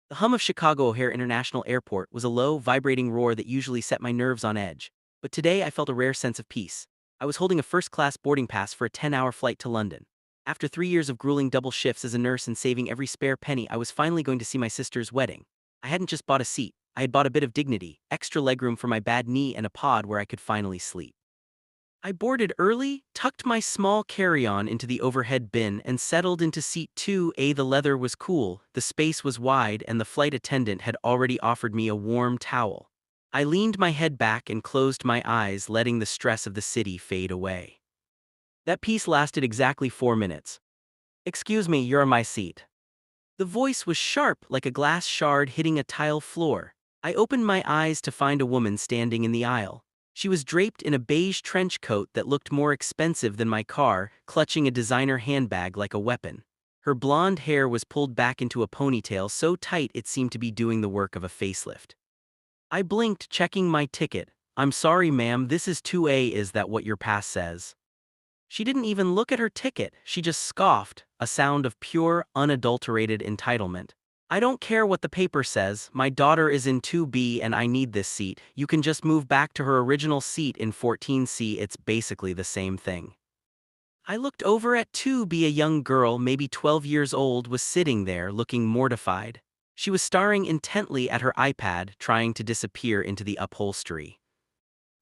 The hum of Chicago O'Hare International Airport was a low, vibrating roar that usually set my nerves on edge. But today I felt a rare sense of peace. I was holding a first-class boarding pass for a 10-hour flight to London. After 3 years of grueling double shifts as a nurse and saving every spare penny, I was finally going to see my sister's wedding. I hadn't just bought a seat, I had bought a bit of dignity, extra legroom for my bad knee, and a pod where I could finally sleep. I boarded early, tucked my small carry-on into the overhead bin, and settled into seat 2A. The leather was cool, the space was wide, and the flight attendant had already offered me a warm towel. I leaned my head back and closed my eyes, letting the stress of the city fade away. That piece lasted exactly 4 minutes. "Excuse me, you're on my seat." The voice was sharp, like a glass shard hitting a tile floor. I opened my eyes to find a woman standing in the aisle. She was draped in a beige trench coat that looked more expensive than my car, clutching a designer handbag like a weapon. Her blonde hair was pulled back into a ponytail so tight it seemed to be doing the work of a facelift. I blinked, checking my ticket. "I'm sorry, ma'am, this is 2A. Is that what your pass says?" She didn't even look at her ticket, she just scoffed, a sound of pure, unadulterated entitlement. "I don't care what the paper says, my daughter is in 2B and I need this seat. You can just move back to her original seat in 14C, it's basically the same thing." I looked over at 2B. A young girl, maybe 12 years old, was sitting there, looking mortified. She was staring intently at her iPad, trying to disappear into the upholstery.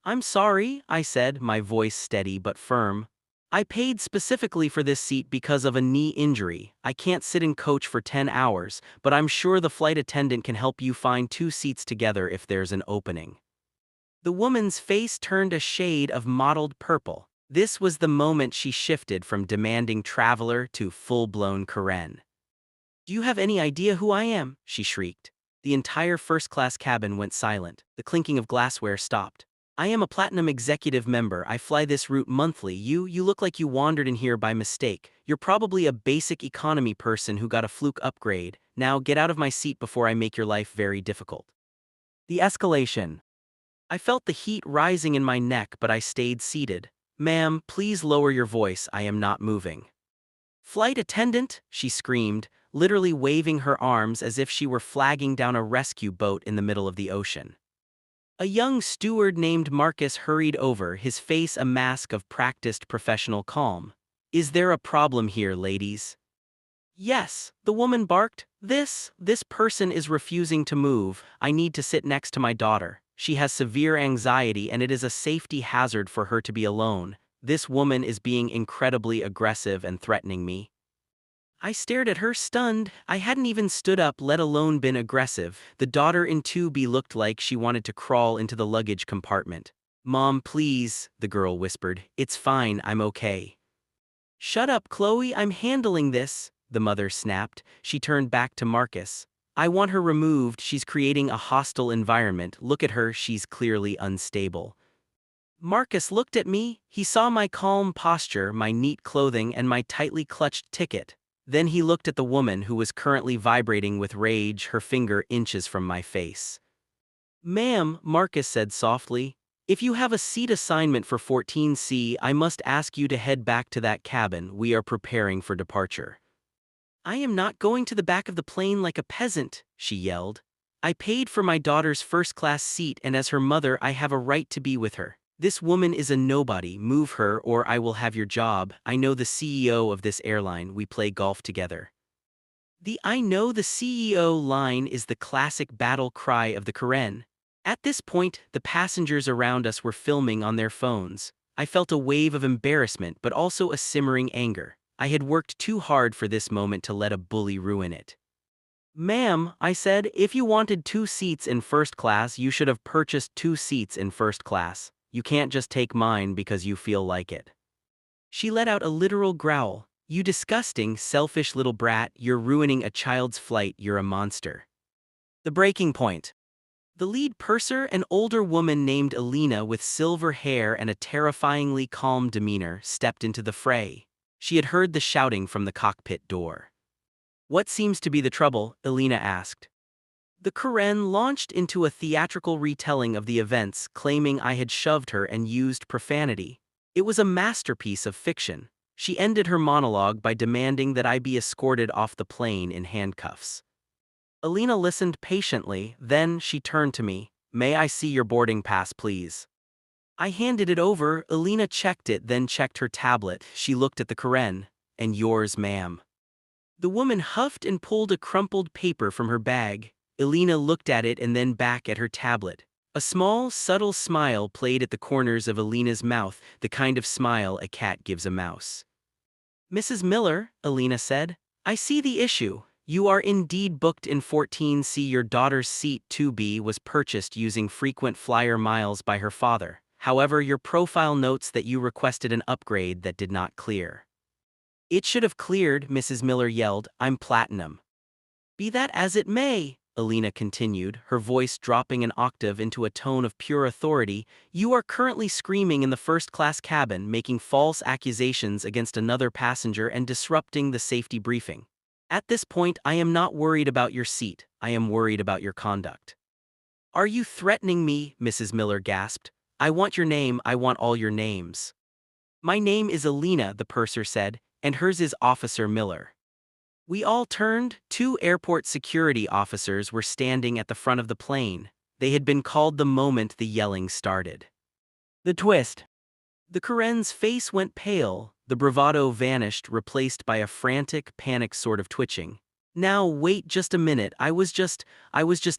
"I'm sorry," I said, my voice steady but firm. "I paid specifically for this seat because of a knee injury. I can't sit in coach for 10 hours, but I'm sure the flight attendant can help you find 2 seats together if there's an opening." The woman's face turned a shade of mottled purple. This was the moment she shifted from demanding traveler to full-blown Karen. "Do you have any idea who I am?" she shrieked. The entire first-class cabin went silent. The clinking of glassware stopped. "I am a platinum executive member. I fly this route monthly. You look like you wandered in here by mistake. You're probably a basic economy person who got a fluke upgrade. Now get out of my seat before I make your life very difficult." The escalation. I felt the heat rising in my neck, but I stayed seated. "Ma'am, please lower your voice. I am not moving." "Flight attendant," she screamed, literally waving her arms as if she were flagging down a rescue boat in the middle of the ocean. A young steward named Marcus hurried over, his face a mask of practiced professional calm. "Is there a problem here, ladies?" "Yes," the woman barked. This person is refusing to move. I need to sit next to my daughter. She has severe anxiety and it is a safety hazard for her to be alone. This woman is being incredibly aggressive and threatening me." I stared at her, stunned. I hadn't even stood up, let alone been aggressive. The daughter in 2B looked like she wanted to crawl into the luggage compartment. "Mom, please," the girl whispered. "It's fine, I'm okay." "Shut up, Chloe, I'm handling this," the mother snapped. She turned back to Marcus. "I want her removed. She's creating a hostile environment. Look at her, she's clearly unstable." Marcus looked at me. He saw my calm posture, my neat clothing, and my tightly clutched ticket. Then he looked at the woman who was currently vibrating with rage, her finger inches from my face. "Ma'am," Marcus said softly, "if you have a seat assignment for 14C, I must ask you to head back to that cabin. We are preparing for departure." "I am not going to the back of the plane like a peasant," she yelled. "I paid for my daughter's first-class seat, and as her mother I have a right to be with her. This woman is a nobody. Move her or I will have your job. I know the CEO of this airline. We play golf together." The "I know the CEO" line is the classic battle cry of the Karen. At this point, the passengers around us were filming on their phones. I felt a wave of embarrassment but also a simmering anger. I had worked too hard for this moment to let a bully ruin it. "Ma'am," I said, "if you wanted 2 seats in first class, you should have purchased 2 seats in first class. You can't just take mine because you feel like it." She let out a literal growl. "You disgusting, selfish little brat, you're ruining a child's flight, you're a monster." The breaking point. The lead purser, an older woman named Alina with silver hair and a terrifyingly calm demeanor, stepped into the fray. She had heard the shouting from the cockpit door. "What seems to be the trouble?" Alina asked. The Karen launched into a theatrical retelling of the events, claiming I had shoved her and used profanity. It was a masterpiece of fiction. She ended her monologue by demanding that I be escorted off the plane in handcuffs. Alina listened patiently, then she turned to me. May I see your boarding pass, please? I handed it over. Alina checked it, then checked her tablet. She looked at the Karen. And yours, ma'am. The woman huffed and pulled a crumpled paper from her bag. Alina looked at it and then back at her tablet. A small, subtle smile played at the corners of Alina's mouth, the kind of smile a cat gives a mouse. Mrs. Miller, Alina said, I see the issue. You are indeed booked in 14C. Your daughter's seat 2B was purchased using frequent flyer miles by her father. However, your profile notes that you requested an upgrade that did not clear. It should have cleared, Mrs. Miller yelled. I'm platinum. Be that as it may, Alina continued, her voice dropping an octave into a tone of pure authority, you are currently screaming in the first-class cabin, making false accusations against another passenger and disrupting the safety briefing. At this point, I am not worried about your seat. I am worried about your conduct. Are you threatening me? Mrs. Miller gasped. I want your name. I want all your names. My name is Alina, the purser said, and hers is Officer Miller. We all turned. 2 airport security officers were standing at the front of the plane. They had been called the moment the yelling started. The twist. The Karen's face went pale, the bravado vanished, replaced by a frantic, panic sort of twitching. Now wait just a minute, I was just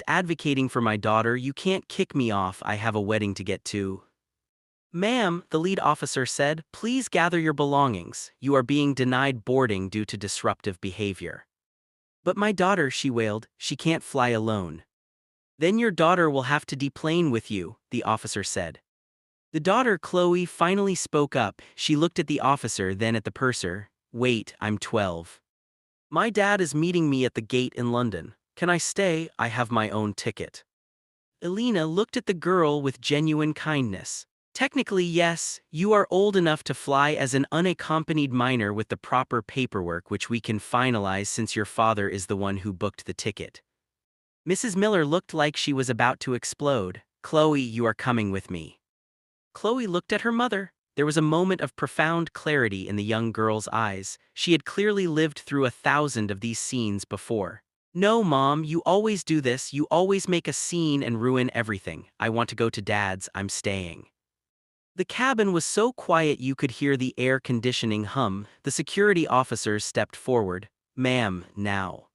advocating for my daughter. You can't kick me off, I have a wedding to get to. Ma'am, the lead officer said, please gather your belongings. You are being denied boarding due to disruptive behavior. But my daughter, she wailed, she can't fly alone. Then your daughter will have to deplane with you, the officer said. The daughter, Chloe, finally spoke up. She looked at the officer, then at the purser. Wait, I'm 12. My dad is meeting me at the gate in London. Can I stay? I have my own ticket. Alina looked at the girl with genuine kindness. Technically, yes, you are old enough to fly as an unaccompanied minor with the proper paperwork, which we can finalize since your father is the one who booked the ticket. Mrs. Miller looked like she was about to explode. Chloe, you are coming with me. Chloe looked at her mother. There was a moment of profound clarity in the young girl's eyes. She had clearly lived through 1,000 of these scenes before. No, Mom, you always do this. You always make a scene and ruin everything. I want to go to Dad's. I'm staying. The cabin was so quiet you could hear the air conditioning hum. The security officers stepped forward. Ma'am, now.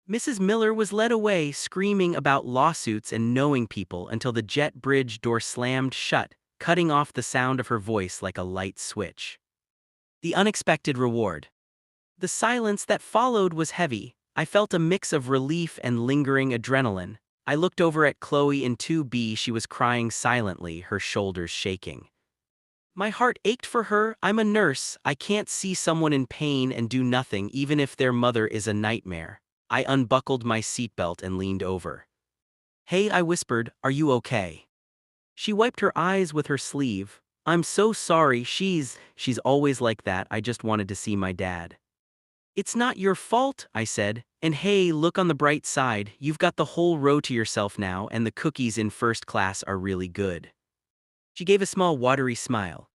Mrs. Miller was led away, screaming about lawsuits and knowing people until the jet bridge door slammed shut, cutting off the sound of her voice like a light switch. The unexpected reward. The silence that followed was heavy. I felt a mix of relief and lingering adrenaline. I looked over at Chloe in 2B. She was crying silently, her shoulders shaking. My heart ached for her. I'm a nurse. I can't see someone in pain and do nothing, even if their mother is a nightmare. I unbuckled my seatbelt and leaned over. Hey, I whispered, are you okay? She wiped her eyes with her sleeve. I'm so sorry. She's always like that. I just wanted to see my dad. It's not your fault, I said. And hey, look on the bright side. You've got the whole row to yourself now, and the cookies in first class are really good. She gave a small watery smile.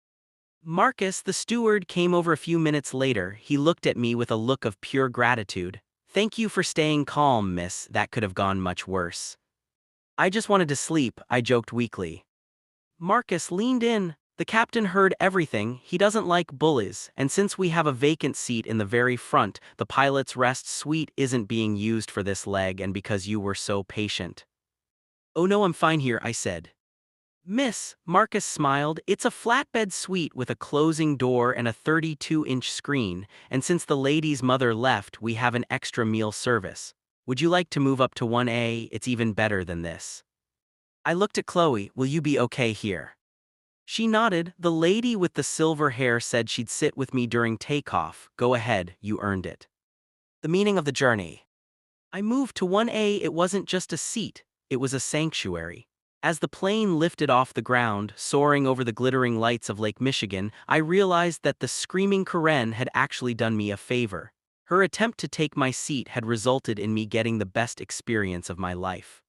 Marcus, the steward, came over a few minutes later. He looked at me with a look of pure gratitude. Thank you for staying calm, miss. That could have gone much worse. I just wanted to sleep, I joked weakly. Marcus leaned in. The captain heard everything. He doesn't like bullies, and since we have a vacant seat in the very front, the pilot's rest suite isn't being used for this leg, and because you were so patient. Oh no, I'm fine here, I said. Miss, Marcus smiled, it's a flatbed suite with a closing door and a 32-inch screen, and since the lady's mother left, we have an extra meal service. Would you like to move up to 1A? It's even better than this. I looked at Chloe. Will you be okay here? She nodded. The lady with the silver hair said she'd sit with me during takeoff. Go ahead, you earned it. The meaning of the journey. I moved to 1A. It wasn't just a seat, it was a sanctuary. As the plane lifted off the ground, soaring over the glittering lights of Lake Michigan, I realized that the screaming Karen had actually done me a favor. Her attempt to take my seat had resulted in me getting the best experience of my life.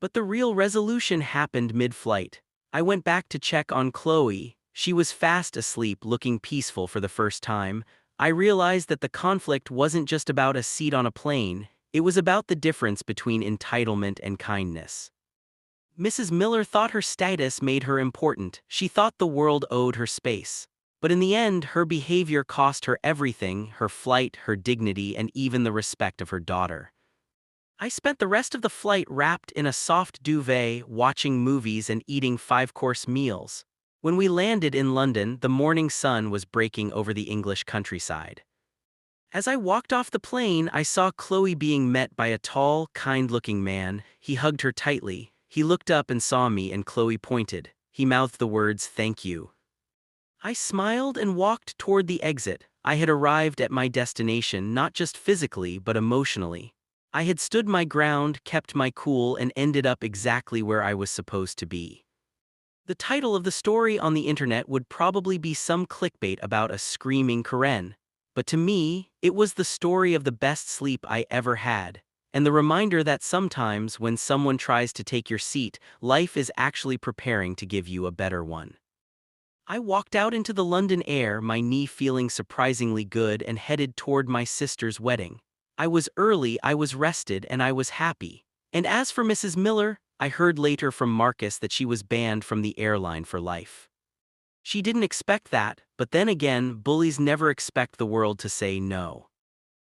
But the real resolution happened mid-flight. I went back to check on Chloe. She was fast asleep, looking peaceful for the first time. I realized that the conflict wasn't just about a seat on a plane, It was about the difference between entitlement and kindness. Mrs. Miller thought her status made her important. She thought the world owed her space. But in the end, her behavior cost her everything: her flight, her dignity, and even the respect of her daughter. I spent the rest of the flight wrapped in a soft duvet, watching movies and eating five-course meals. When we landed in London, the morning sun was breaking over the English countryside. As I walked off the plane, I saw Chloe being met by a tall, kind-looking man. He hugged her tightly. He looked up and saw me, and Chloe pointed. He mouthed the words, "Thank you." I smiled and walked toward the exit. I had arrived at my destination not just physically but emotionally. I had stood my ground, kept my cool, and ended up exactly where I was supposed to be. The title of the story on the internet would probably be some clickbait about a screaming Karen. But to me, it was the story of the best sleep I ever had, and the reminder that sometimes when someone tries to take your seat, life is actually preparing to give you a better one. I walked out into the London air, my knee feeling surprisingly good, and headed toward my sister's wedding. I was early, I was rested, and I was happy. And as for Mrs. Miller, I heard later from Marcus that she was banned from the airline for life. She didn't expect that, but then again, bullies never expect the world to say no.